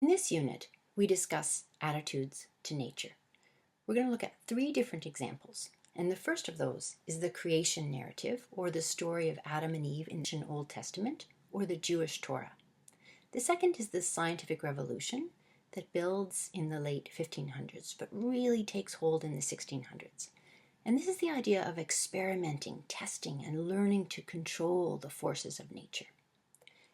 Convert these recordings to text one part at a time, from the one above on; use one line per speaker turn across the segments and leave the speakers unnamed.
In this unit, we discuss attitudes to nature. We're going to look at 3 different examples, and the first of those is the creation narrative, or the story of Adam and Eve in the Old Testament, or the Jewish Torah. The second is the scientific revolution that builds in the late 1500s, but really takes hold in the 1600s. And this is the idea of experimenting, testing, and learning to control the forces of nature.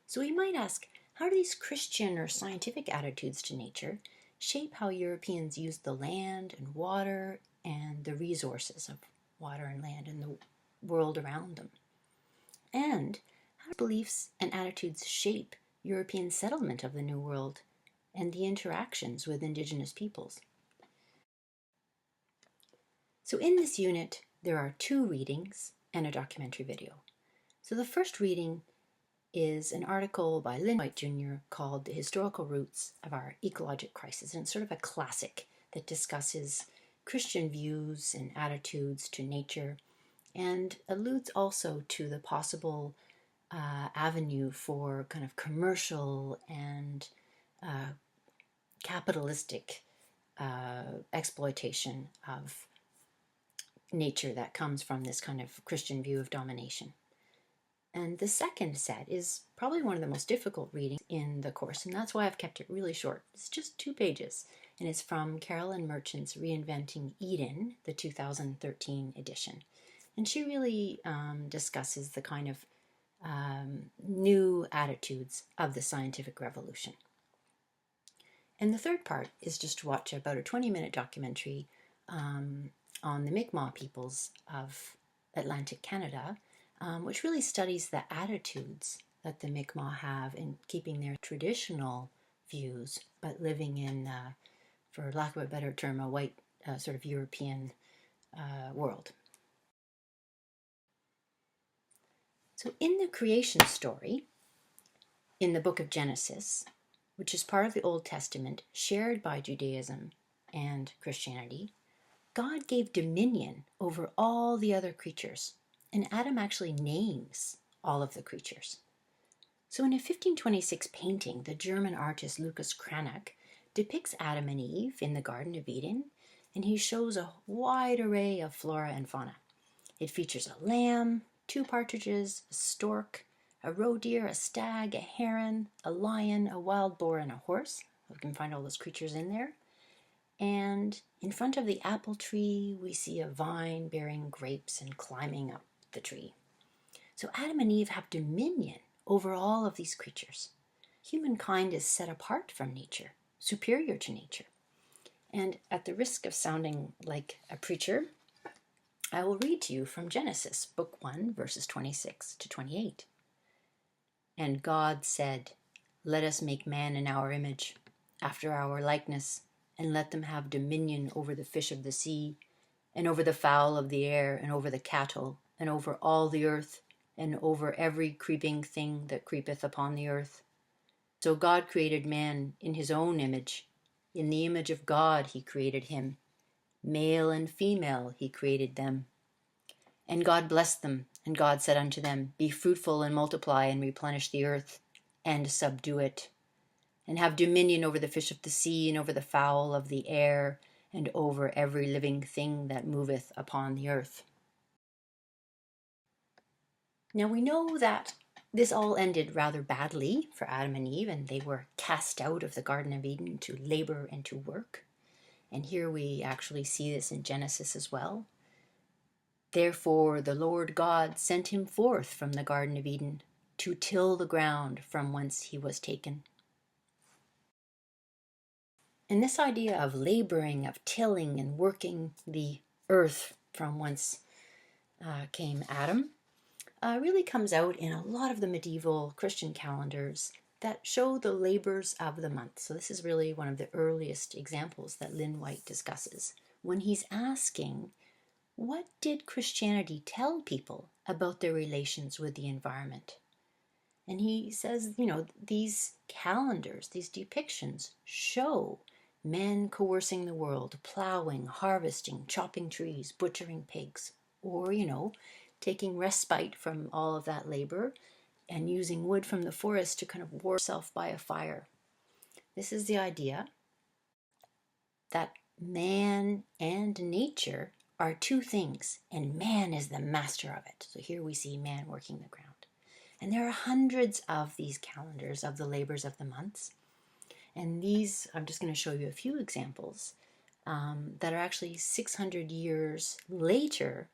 So we might ask, how do these Christian or scientific attitudes to nature shape how Europeans use the land and water and the resources of water and land and the world around them? And how do beliefs and attitudes shape European settlement of the New World and the interactions with Indigenous peoples? So in this unit, there are 2 readings and a documentary video. So the first reading is an article by Lynn White Jr. called The Historical Roots of Our Ecologic Crisis. And it's sort of a classic that discusses Christian views and attitudes to nature and alludes also to the possible avenue for kind of commercial and capitalistic exploitation of nature that comes from this kind of Christian view of domination. And the second set is probably one of the most difficult readings in the course, and that's why I've kept it really short. It's just 2 pages, and it's from Carolyn Merchant's Reinventing Eden, the 2013 edition. And she really discusses the kind of new attitudes of the scientific revolution. And the third part is just to watch about a 20-minute documentary on the Mi'kmaq peoples of Atlantic Canada, which really studies the attitudes that the Mi'kmaq have in keeping their traditional views, but living in, for lack of a better term, a white sort of European world. So in the creation story, in the book of Genesis, which is part of the Old Testament, shared by Judaism and Christianity, God gave dominion over all the other creatures, and Adam actually names all of the creatures. So in a 1526 painting, the German artist Lucas Cranach depicts Adam and Eve in the Garden of Eden, and he shows a wide array of flora and fauna. It features a lamb, 2 partridges, a stork, a roe deer, a stag, a heron, a lion, a wild boar, and a horse. We can find all those creatures in there. And in front of the apple tree, we see a vine bearing grapes and climbing up the tree. So Adam and Eve have dominion over all of these creatures. Humankind is set apart from nature, superior to nature. And at the risk of sounding like a preacher, I will read to you from Genesis, book 1, verses 26 to 28. And God said, "Let us make man in our image, after our likeness, and let them have dominion over the fish of the sea, and over the fowl of the air, and over the cattle, and over all the earth, and over every creeping thing that creepeth upon the earth." So God created man in his own image. In the image of God he created him. Male and female he created them. And God blessed them, and God said unto them, "Be fruitful and multiply, and replenish the earth, and subdue it, and have dominion over the fish of the sea, and over the fowl of the air, and over every living thing that moveth upon the earth." Now we know that this all ended rather badly for Adam and Eve, and they were cast out of the Garden of Eden to labor and to work. And here we actually see this in Genesis as well. "Therefore the Lord God sent him forth from the Garden of Eden to till the ground from whence he was taken." And this idea of laboring, of tilling and working the earth from whence came Adam really comes out in a lot of the medieval Christian calendars that show the labors of the month. So this is really one of the earliest examples that Lynn White discusses when he's asking, what did Christianity tell people about their relations with the environment? And he says, these calendars, these depictions show men coercing the world, plowing, harvesting, chopping trees, butchering pigs, or, taking respite from all of that labor and using wood from the forest to kind of warm yourself by a fire. This is the idea that man and nature are two things, and man is the master of it. So here we see man working the ground. And there are hundreds of these calendars of the labors of the months. And these, I'm just going to show you a few examples that are actually 600 years later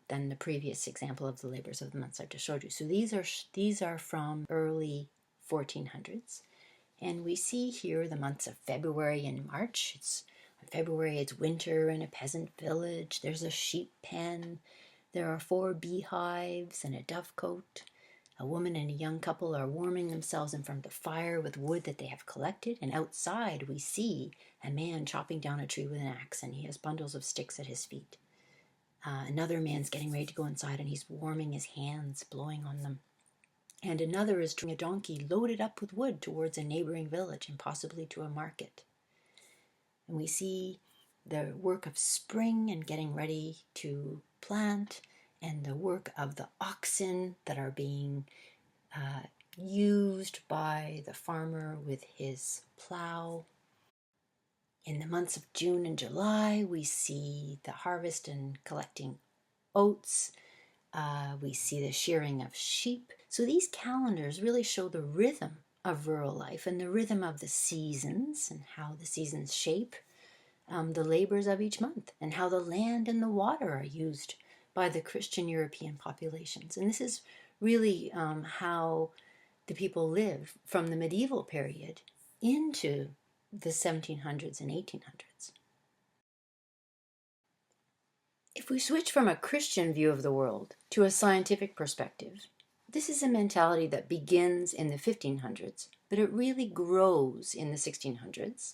than the previous example of the labors of the months I've just showed you. So these are from early 1400s. And we see here the months of February and March. In February, it's winter in a peasant village. There's a sheep pen. There are 4 beehives and a dovecote. A woman and a young couple are warming themselves in front of the fire with wood that they have collected. And outside, we see a man chopping down a tree with an axe, and he has bundles of sticks at his feet. Another man's getting ready to go inside, and he's warming his hands, blowing on them. And another is drawing a donkey loaded up with wood towards a neighboring village and possibly to a market. And we see the work of spring and getting ready to plant, and the work of the oxen that are being used by the farmer with his plow. In the months of June and July, we see the harvest and collecting oats. We see the shearing of sheep. So these calendars really show the rhythm of rural life and the rhythm of the seasons and how the seasons shape the labors of each month and how the land and the water are used by the Christian European populations. And this is really how the people live from the medieval period into the 1700s and 1800s. If we switch from a Christian view of the world to a scientific perspective, this is a mentality that begins in the 1500s, but it really grows in the 1600s.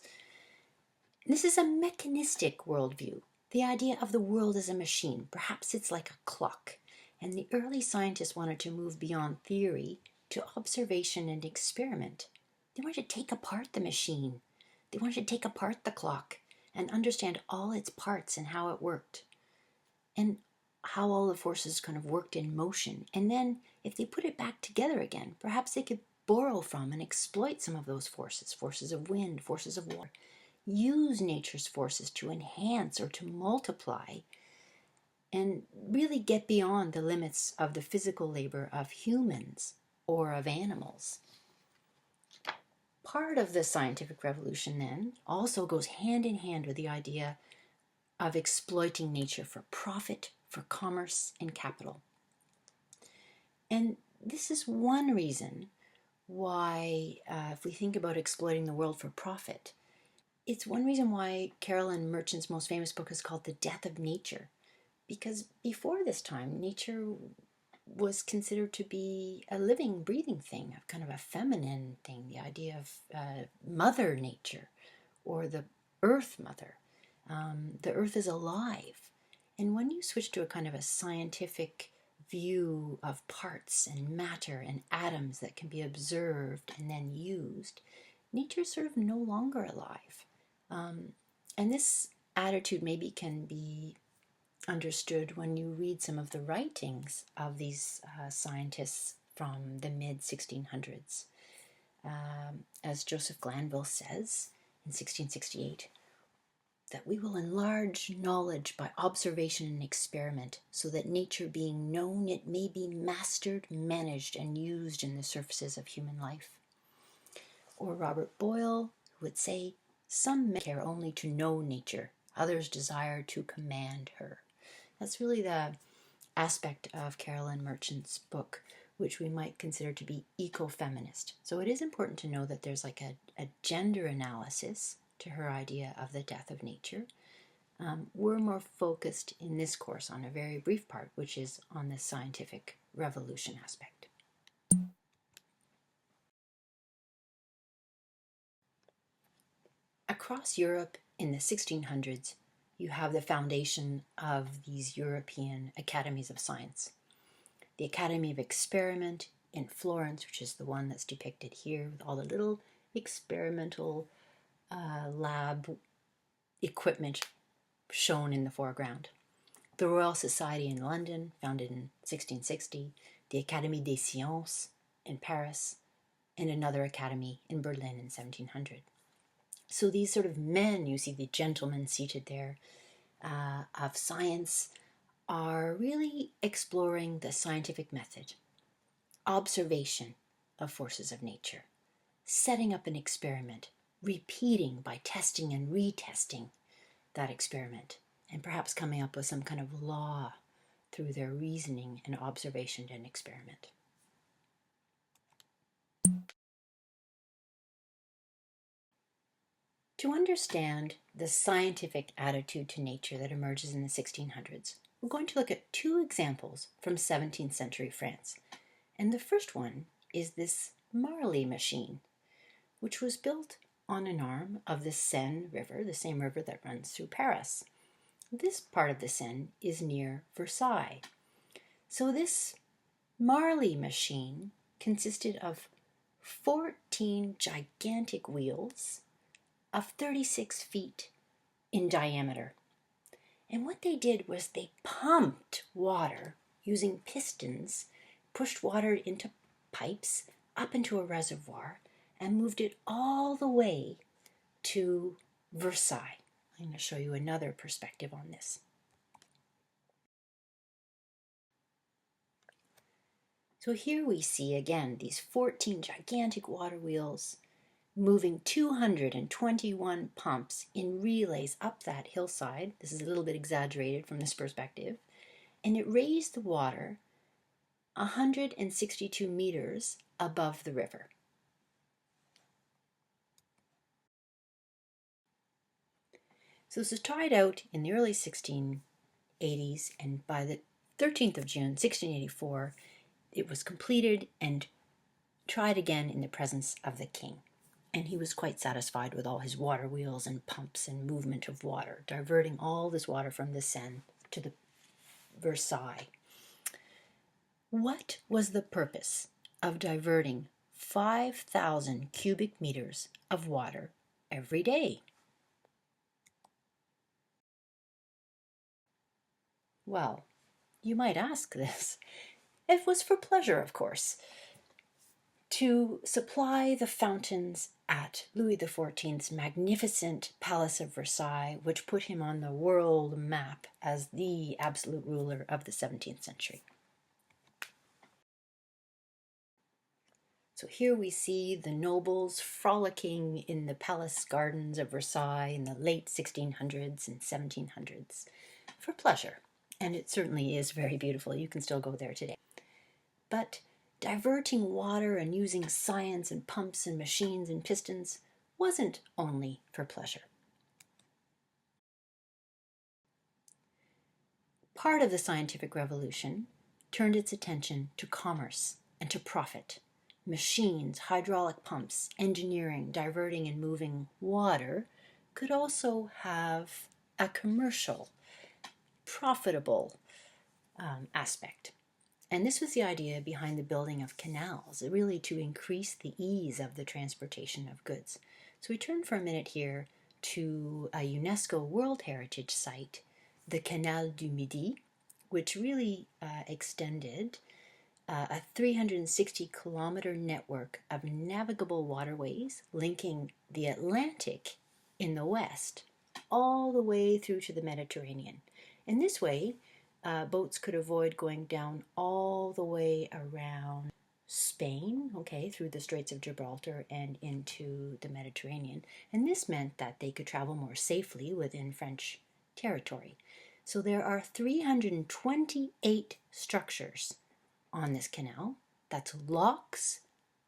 This is a mechanistic worldview, the idea of the world as a machine. Perhaps it's like a clock. And the early scientists wanted to move beyond theory to observation and experiment. They wanted to take apart the machine. They wanted to take apart the clock and understand all its parts and how it worked, and how all the forces kind of worked in motion. And then if they put it back together again, perhaps they could borrow from and exploit some of those forces, forces of wind, forces of water, use nature's forces to enhance or to multiply, and really get beyond the limits of the physical labor of humans or of animals. Part of the scientific revolution then also goes hand in hand with the idea of exploiting nature for profit, for commerce, and capital. And this is one reason why, if we think about exploiting the world for profit, it's one reason why Carolyn Merchant's most famous book is called The Death of Nature. Because before this time, nature was considered to be a living, breathing thing, a kind of a feminine thing, the idea of Mother Nature or the Earth Mother. The Earth is alive. And when you switch to a kind of a scientific view of parts and matter and atoms that can be observed and then used, nature's sort of no longer alive. And this attitude maybe can be understood when you read some of the writings of these scientists from the mid-1600s. As Joseph Glanville says in 1668, that we will enlarge knowledge by observation and experiment, so that nature being known, it may be mastered, managed, and used in the surfaces of human life. Or Robert Boyle, who would say, some men care only to know nature, others desire to command her. That's really the aspect of Carolyn Merchant's book, which we might consider to be eco-feminist. So it is important to know that there's like a gender analysis to her idea of the death of nature. We're more focused in this course on a very brief part, which is on the scientific revolution aspect. Across Europe in the 1600s, you have the foundation of these European academies of science. The Academy of Experiment in Florence, which is the one that's depicted here with all the little experimental lab equipment shown in the foreground. The Royal Society in London, founded in 1660, the Académie des Sciences in Paris, and another academy in Berlin in 1700. So these sort of men, you see the gentlemen seated there, of science, are really exploring the scientific method, observation of forces of nature, setting up an experiment, repeating by testing and retesting that experiment, and perhaps coming up with some kind of law through their reasoning and observation and experiment. To understand the scientific attitude to nature that emerges in the 1600s, we're going to look at two examples from 17th century France. And the first one is this Marly machine, which was built on an arm of the Seine River, the same river that runs through Paris. This part of the Seine is near Versailles. So this Marly machine consisted of 14 gigantic wheels of 36 feet in diameter. And what they did was they pumped water using pistons, pushed water into pipes up into a reservoir, and moved it all the way to Versailles. I'm going to show you another perspective on this. So here we see again these 14 gigantic water wheels moving 221 pumps in relays up that hillside. This is a little bit exaggerated from this perspective. And it raised the water 162 meters above the river. So this was tried out in the early 1680s, and by the 13th of June, 1684, it was completed and tried again in the presence of the king. And he was quite satisfied with all his water wheels and pumps and movement of water, diverting all this water from the Seine to the Versailles. What was the purpose of diverting 5,000 cubic meters of water every day? Well, you might ask this. It was for pleasure, of course, to supply the fountains at Louis XIV's magnificent Palace of Versailles, which put him on the world map as the absolute ruler of the 17th century. So here we see the nobles frolicking in the palace gardens of Versailles in the late 1600s and 1700s for pleasure. And it certainly is very beautiful. You can still go there today. But diverting water and using science and pumps and machines and pistons wasn't only for pleasure. Part of the scientific revolution turned its attention to commerce and to profit. Machines, hydraulic pumps, engineering, diverting and moving water could also have a commercial, profitable aspect. And this was the idea behind the building of canals, really to increase the ease of the transportation of goods. So we turn for a minute here to a UNESCO World Heritage Site, the Canal du Midi, which really extended a 360-kilometer network of navigable waterways linking the Atlantic in the west all the way through to the Mediterranean. In this way, boats could avoid going down all the way around Spain, through the Straits of Gibraltar and into the Mediterranean. And this meant that they could travel more safely within French territory. So there are 328 structures on this canal. That's locks,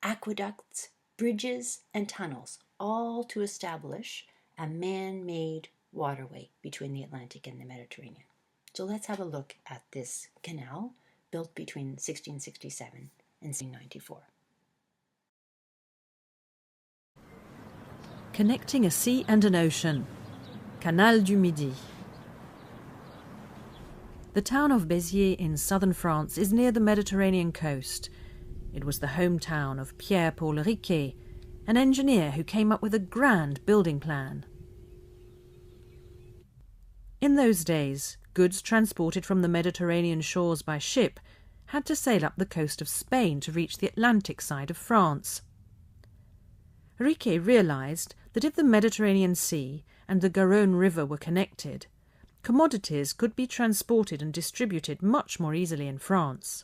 aqueducts, bridges, and tunnels, all to establish a man-made waterway between the Atlantic and the Mediterranean. So let's have a look at this canal built between 1667 and 1694.
Connecting a sea and an ocean. Canal du Midi. The town of Béziers in southern France is near the Mediterranean coast. It was the hometown of Pierre-Paul Riquet, an engineer who came up with a grand building plan. In those days, goods transported from the Mediterranean shores by ship had to sail up the coast of Spain to reach the Atlantic side of France. Riquet realised that if the Mediterranean Sea and the Garonne River were connected, commodities could be transported and distributed much more easily in France.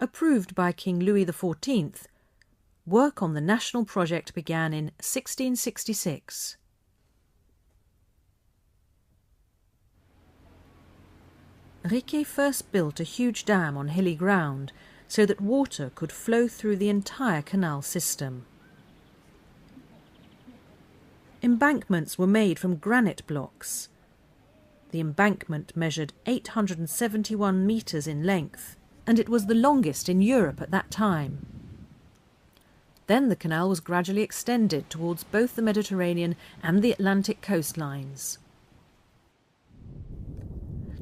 Approved by King Louis XIV, work on the national project began in 1666. Riquet first built a huge dam on hilly ground so that water could flow through the entire canal system. Embankments were made from granite blocks. The embankment measured 871 metres in length, and it was the longest in Europe at that time. Then the canal was gradually extended towards both the Mediterranean and the Atlantic coastlines.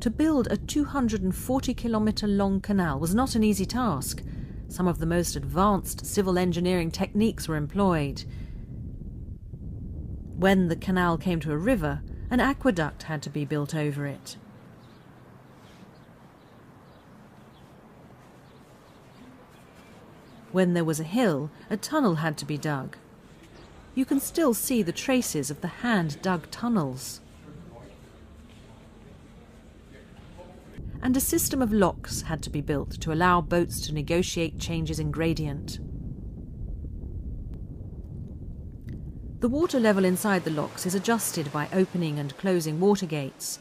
To build a 240-kilometre long canal was not an easy task. Some of the most advanced civil engineering techniques were employed. When the canal came to a river, an aqueduct had to be built over it. When there was a hill, a tunnel had to be dug. You can still see the traces of the hand-dug tunnels. And a system of locks had to be built to allow boats to negotiate changes in gradient. The water level inside the locks is adjusted by opening and closing water gates.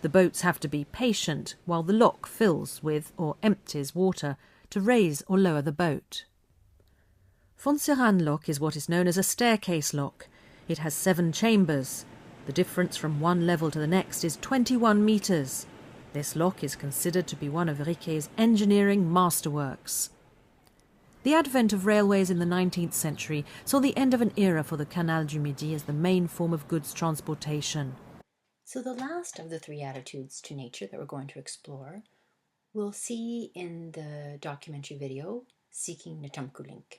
The boats have to be patient while the lock fills with or empties water to raise or lower the boat. Fonserrane lock is what is known as a staircase lock. It has 7 chambers. The difference from one level to the next is 21 metres. This lock is considered to be one of Riquet's engineering masterworks. The advent of railways in the 19th century saw the end of an era for the Canal du Midi as the main form of goods transportation.
So the last of the 3 attitudes to nature that we're going to explore, we'll see in the documentary video, Seeking Netumkulink.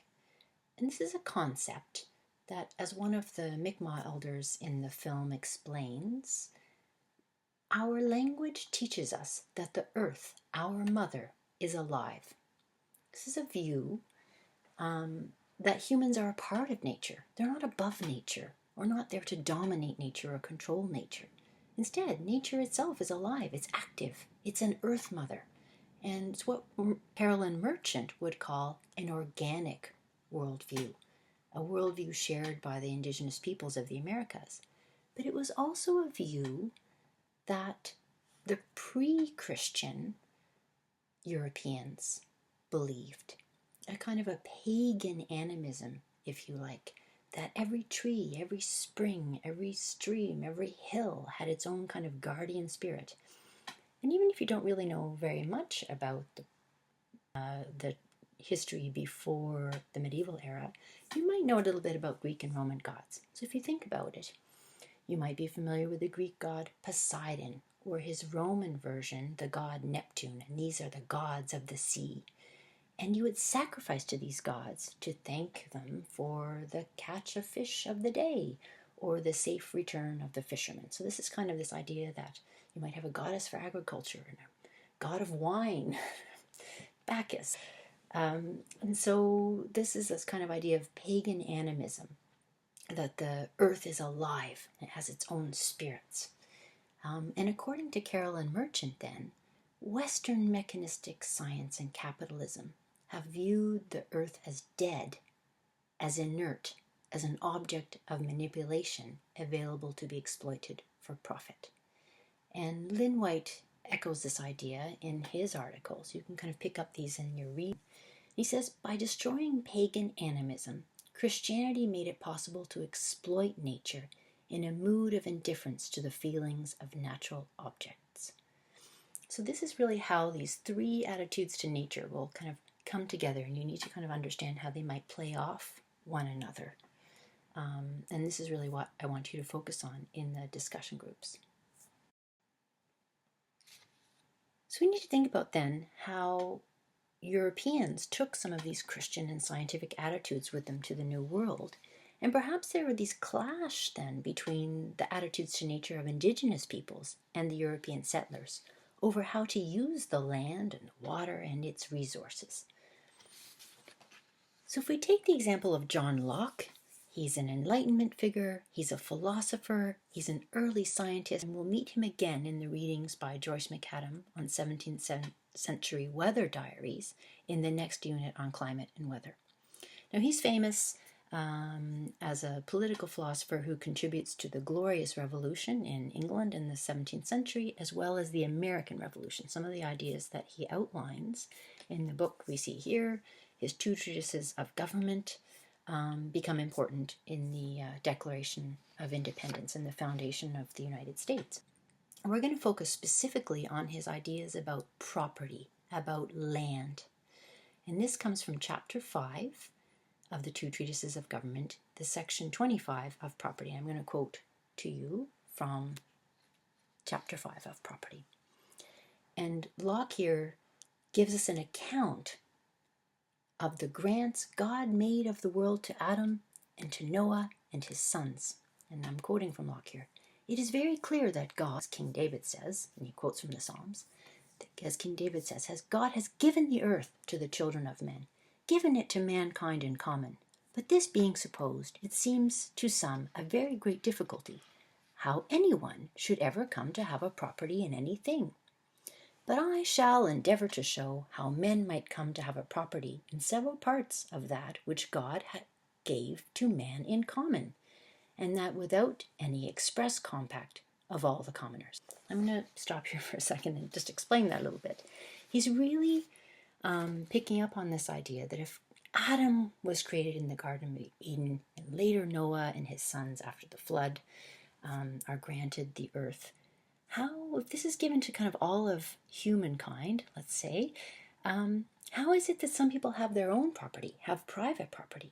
And this is a concept that, as one of the Mi'kmaq elders in the film explains, our language teaches us that the earth, our mother, is alive. This is a view that humans are a part of nature. They're not above nature, or not there to dominate nature or control nature. Instead, nature itself is alive, it's active, it's an earth mother. And it's what Carolyn Merchant would call an organic worldview, a worldview shared by the Indigenous peoples of the Americas. But it was also a view that the pre-Christian Europeans believed, a kind of a pagan animism, if you like, that every tree, every spring, every stream, every hill had its own kind of guardian spirit. And even if you don't really know very much about the history before the medieval era, you might know a little bit about Greek and Roman gods. So if you think about it, you might be familiar with the Greek god Poseidon, or his Roman version, the god Neptune, and these are the gods of the sea. And you would sacrifice to these gods to thank them for the catch of fish of the day, or the safe return of the fishermen. So this is kind of this idea that you might have a goddess for agriculture and a god of wine, Bacchus. And so this is this kind of idea of pagan animism, that the earth is alive, it has its own spirits. And according to Carolyn Merchant then, Western mechanistic science and capitalism have viewed the earth as dead, as inert, as an object of manipulation available to be exploited for profit. And Lynn White echoes this idea in his articles. You can kind of pick up these in your read. He says, by destroying pagan animism, Christianity made it possible to exploit nature in a mood of indifference to the feelings of natural objects. So this is really how these 3 attitudes to nature will kind of come together, and you need to kind of understand how they might play off one another. And this is really what I want you to focus on in the discussion groups. So we need to think about then how Europeans took some of these Christian and scientific attitudes with them to the New World. And perhaps there were these clash then between the attitudes to nature of Indigenous peoples and the European settlers over how to use the land and the water and its resources. So if we take the example of John Locke, he's an Enlightenment figure, he's a philosopher, he's an early scientist, and we'll meet him again in the readings by Joyce McAdam on 17th century weather diaries in the next unit on climate and weather. Now he's famous as a political philosopher who contributes to the Glorious Revolution in England in the 17th century, as well as the American Revolution. Some of the ideas that he outlines in the book we see here, his two treatises of government, become important in the Declaration of Independence and the foundation of the United States. And we're going to focus specifically on his ideas about property, about land. And this comes from chapter 5 of the two treatises of government, the section 25 of property. I'm going to quote to you from chapter 5 of property. And Locke here gives us an account of the grants God made of the world to Adam and to Noah and his sons. And I'm quoting from Locke here. It is very clear that God, as King David says, and he quotes from the Psalms, as King David says, God has given the earth to the children of men, given it to mankind in common. But this being supposed, it seems to some a very great difficulty, how anyone should ever come to have a property in anything. But I shall endeavor to show how men might come to have a property in several parts of that which God gave to man in common, and that without any express compact of all the commoners. I'm going to stop here for a second and just explain that a little bit. He's really picking up on this idea that if Adam was created in the Garden of Eden, and later Noah and his sons after the flood are granted the earth, how, if this is given to kind of all of humankind, let's say, how is it that some people have their own property, have private property?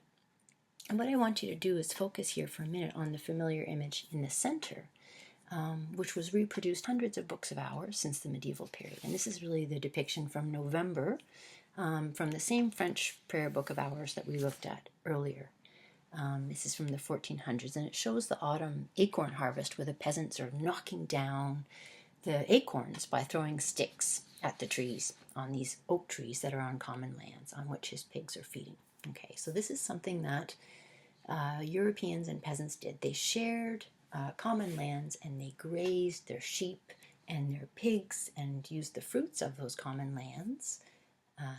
And what I want you to do is focus here for a minute on the familiar image in the center, which was reproduced hundreds of books of hours since the medieval period. And this is really the depiction from November, from the same French prayer book of hours that we looked at earlier. This is from the 1400s, and it shows the autumn acorn harvest where the peasants are knocking down the acorns by throwing sticks at the trees, on these oak trees that are on common lands on which his pigs are feeding. Okay, so this is something that Europeans and peasants did. They shared common lands, and they grazed their sheep and their pigs and used the fruits of those common lands,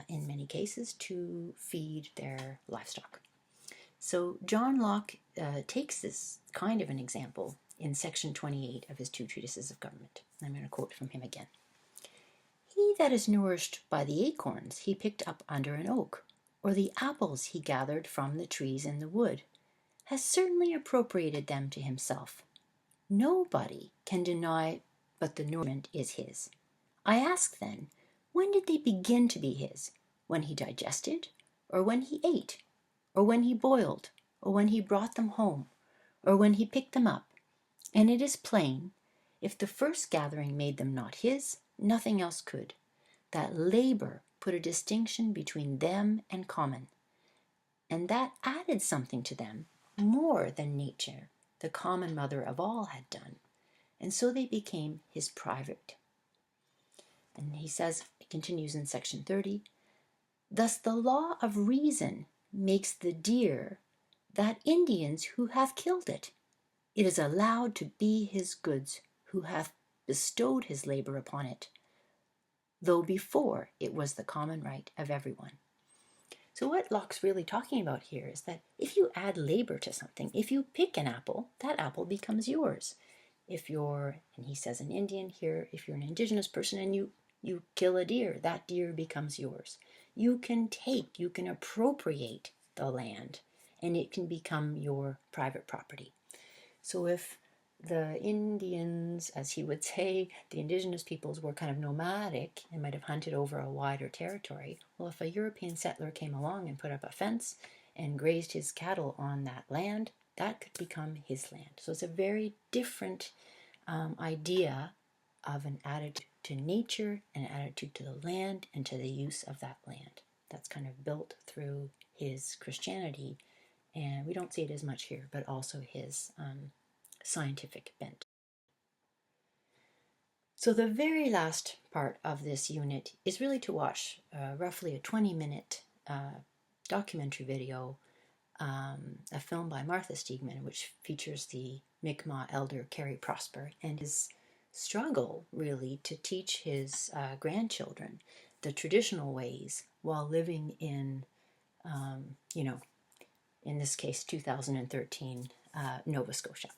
in many cases, to feed their livestock. So John Locke takes this kind of an example in section 28 of his two treatises of government. I'm going to quote from him again. He that is nourished by the acorns he picked up under an oak, or the apples he gathered from the trees in the wood, has certainly appropriated them to himself. Nobody can deny but the nourishment is his. I ask then, when did they begin to be his? When he digested, or when he ate, or when he boiled, or when he brought them home, or when he picked them up? And it is plain, if the first gathering made them not his, nothing else could. That labor put a distinction between them and common, and that added something to them more than nature, the common mother of all, had done, and so they became his private. And he says, it continues in section 30, thus the law of reason makes the deer that Indian's who hath killed it. It is allowed to be his goods, who hath bestowed his labor upon it, though before it was the common right of everyone. So what Locke's really talking about here is that if you add labor to something, if you pick an apple, that apple becomes yours. If you're, and he says an Indian here, if you're an indigenous person and you kill a deer, that deer becomes yours. You can appropriate the land, and it can become your private property. So if the Indians, as he would say, the indigenous peoples were kind of nomadic and might have hunted over a wider territory, well, if a European settler came along and put up a fence and grazed his cattle on that land, that could become his land. So it's a very different idea of an attitude to nature, an attitude to the land, and to the use of that land. That's kind of built through his Christianity, and we don't see it as much here, but also his scientific bent. So the very last part of this unit is really to watch roughly a 20-minute documentary video, a film by Martha Steegman, which features the Mi'kmaq elder Carrie Prosper and his struggle really to teach his grandchildren the traditional ways while living in, in this case, 2013 Nova Scotia.